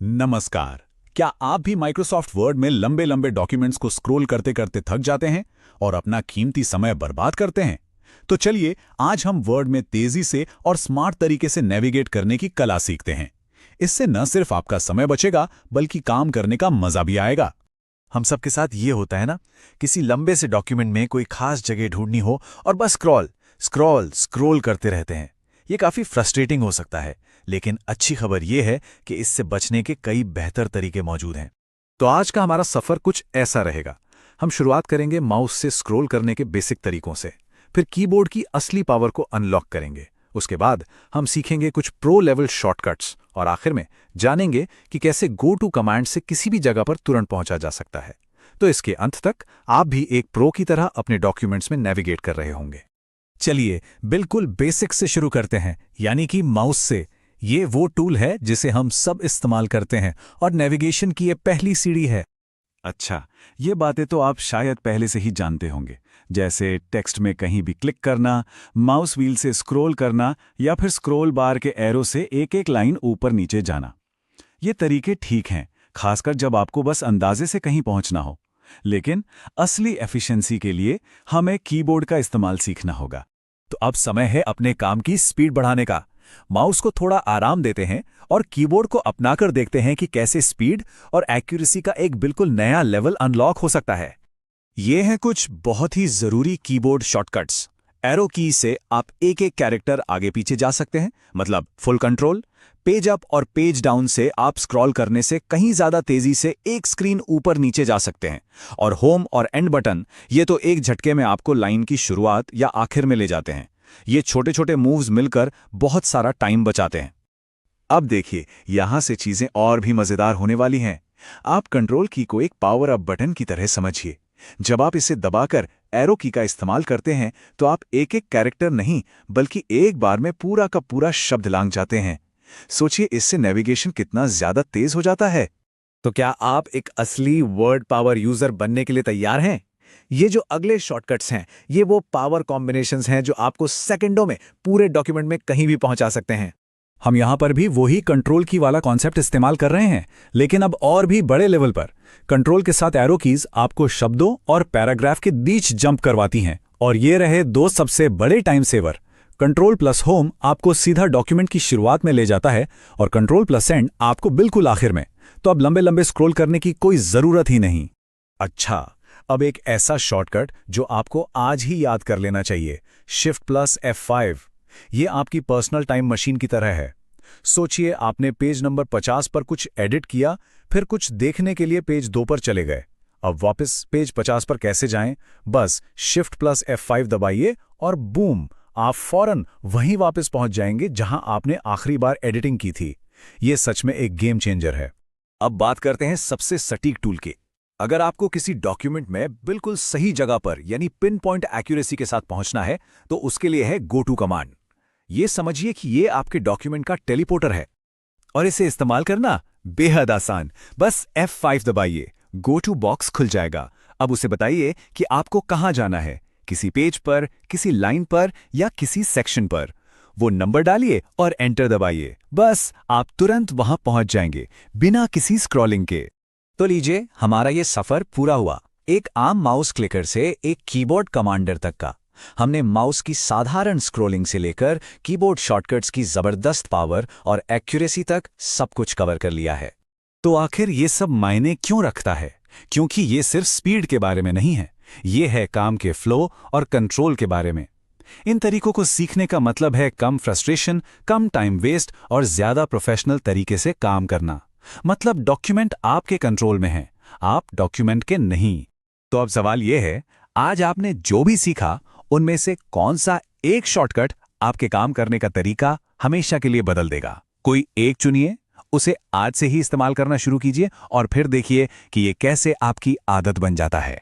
नमस्कार। क्या आप भी माइक्रोसॉफ्ट वर्ड में लंबे लंबे डॉक्यूमेंट्स को स्क्रॉल करते करते थक जाते हैं और अपना कीमती समय बर्बाद करते हैं? तो चलिए आज हम वर्ड में तेजी से और स्मार्ट तरीके से नेविगेट करने की कला सीखते हैं। इससे न सिर्फ आपका समय बचेगा बल्कि काम करने का मजा भी आएगा। हम सबके साथ ये होता है ना, किसी लंबे से डॉक्यूमेंट में कोई खास जगह ढूंढनी हो और बस स्क्रॉल स्क्रॉल स्क्रॉल करते रहते हैं। ये काफी फ्रस्ट्रेटिंग हो सकता है, लेकिन अच्छी खबर ये है कि इससे बचने के कई बेहतर तरीके मौजूद हैं। तो आज का हमारा सफर कुछ ऐसा रहेगा। हम शुरुआत करेंगे माउस से स्क्रॉल करने के बेसिक तरीकों से, फिर कीबोर्ड की असली पावर को अनलॉक करेंगे। उसके बाद हम सीखेंगे कुछ प्रो लेवल शॉर्टकट्स और आखिर में जानेंगे कि कैसे गो टू कमांड से किसी भी जगह पर तुरंत पहुंचा जा सकता है। तो इसके अंत तक आप भी एक प्रो की तरह अपने डॉक्यूमेंट्स में नेविगेट कर रहे होंगे। चलिए बिल्कुल बेसिक से शुरू करते हैं, यानी कि माउस से। ये वो टूल है जिसे हम सब इस्तेमाल करते हैं और नेविगेशन की ये पहली सीढ़ी है। अच्छा, ये बातें तो आप शायद पहले से ही जानते होंगे, जैसे टेक्स्ट में कहीं भी क्लिक करना, माउस व्हील से स्क्रॉल करना या फिर स्क्रॉल बार के एरो से एक एक लाइन ऊपर नीचे जाना। ये तरीके ठीक हैं, खासकर जब आपको बस अंदाजे से कहीं पहुंचना हो। लेकिन असली एफिशिएंसी के लिए हमें कीबोर्ड का इस्तेमाल सीखना होगा। तो अब समय है अपने काम की स्पीड बढ़ाने का। माउस को थोड़ा आराम देते हैं और कीबोर्ड को अपनाकर देखते हैं कि कैसे स्पीड और एक्यूरेसी का एक बिल्कुल नया लेवल अनलॉक हो सकता है। ये हैं कुछ बहुत ही जरूरी कीबोर्ड शॉर्टकट्स। एरो की से आप एक एक कैरेक्टर आगे पीछे जा सकते हैं, मतलब फुल कंट्रोल। पेज अप और पेज डाउन से आप स्क्रॉल करने से कहीं ज्यादा तेजी से एक स्क्रीन ऊपर नीचे जा सकते हैं। और होम और एंड बटन, ये तो एक झटके में आपको लाइन की शुरुआत या आखिर में ले जाते हैं। ये छोटे छोटे मूव्स मिलकर बहुत सारा टाइम बचाते हैं। अब देखिए, यहां से चीजें और भी मजेदार होने वाली हैं। आप कंट्रोल की को एक पावर अप बटन की तरह समझिए। जब आप इसे दबाकर एरो की का इस्तेमाल करते हैं तो आप एक एक कैरेक्टर नहीं बल्कि एक बार में पूरा का पूरा शब्द लांघ जाते हैं। सोचिए, इससे नेविगेशन कितना ज्यादा तेज हो जाता है। तो क्या आप एक असली वर्ड पावर यूजर बनने के लिए तैयार हैं? ये जो अगले शॉर्टकट्स हैं, ये वो पावर कॉम्बिनेशंस हैं जो आपको सेकंडों में पूरे डॉक्यूमेंट में कहीं भी पहुंचा सकते हैं। हम यहां पर भी वही कंट्रोल की वाला कॉन्सेप्ट इस्तेमाल कर रहे हैं, लेकिन अब और भी बड़े लेवल पर। कंट्रोल के साथ एरो कीज आपको शब्दों और पैराग्राफ के बीच जंप करवाती हैं। और ये रहे दो सबसे बड़े time saver. Control plus home आपको सीधा डॉक्यूमेंट की शुरुआत में ले जाता है और कंट्रोल प्लस एंड आपको बिल्कुल आखिर में। तो अब लंबे लंबे स्क्रॉल करने की कोई जरूरत ही नहीं। अच्छा, अब एक ऐसा शॉर्टकट जो आपको आज ही याद कर लेना चाहिए, शिफ्ट प्लस F5। ये आपकी पर्सनल टाइम मशीन की तरह है। सोचिए, आपने पेज नंबर 50 पर कुछ एडिट किया, फिर कुछ देखने के लिए पेज 2 पर चले गए। अब वापस पेज 50 पर कैसे जाएं? बस शिफ्ट प्लस F5 दबाइए और बूम, आप फौरन वहीं वापस पहुंच जाएंगे जहां आपने आखिरी बार एडिटिंग की थी। ये सच में एक गेम चेंजर है। अब बात करते हैं सबसे सटीक टूल की। अगर आपको किसी डॉक्यूमेंट में बिल्कुल सही जगह पर यानी पिन पॉइंट एक्यूरेसी के साथ पहुंचना है तो उसके लिए है गो टू कमांड। ये समझिए कि ये आपके डॉक्यूमेंट का टेलीपोर्टर है और इसे इस्तेमाल करना बेहद आसान। बस F5 दबाइए, गो टू बॉक्स खुल जाएगा। अब उसे बताइए कि आपको कहां जाना है, किसी पेज पर, किसी लाइन पर या किसी सेक्शन पर। वो नंबर डालिए और एंटर दबाइए। बस आप तुरंत वहां पहुंच जाएंगे बिना किसी स्क्रॉलिंग के। तो लीजिए, हमारा ये सफर पूरा हुआ, एक आम माउस क्लिकर से एक कीबोर्ड कमांडर तक का। हमने माउस की साधारण स्क्रॉलिंग से लेकर कीबोर्ड शॉर्टकट्स की जबरदस्त पावर और एक्यूरेसी तक सब कुछ कवर कर लिया है। तो आखिर ये सब मायने क्यों रखता है? क्योंकि ये सिर्फ स्पीड के बारे में नहीं है, ये है काम के फ्लो और कंट्रोल के बारे में। इन तरीकों को सीखने का मतलब है कम फ्रस्ट्रेशन, कम टाइम वेस्ट और ज्यादा प्रोफेशनल तरीके से काम करना। मतलब डॉक्यूमेंट आपके कंट्रोल में है, आप डॉक्यूमेंट के नहीं। तो अब सवाल यह है, आज आपने जो भी सीखा उनमें से कौन सा एक शॉर्टकट आपके काम करने का तरीका हमेशा के लिए बदल देगा? कोई एक चुनिए, उसे आज से ही इस्तेमाल करना शुरू कीजिए और फिर देखिए कि ये कैसे आपकी आदत बन जाता है।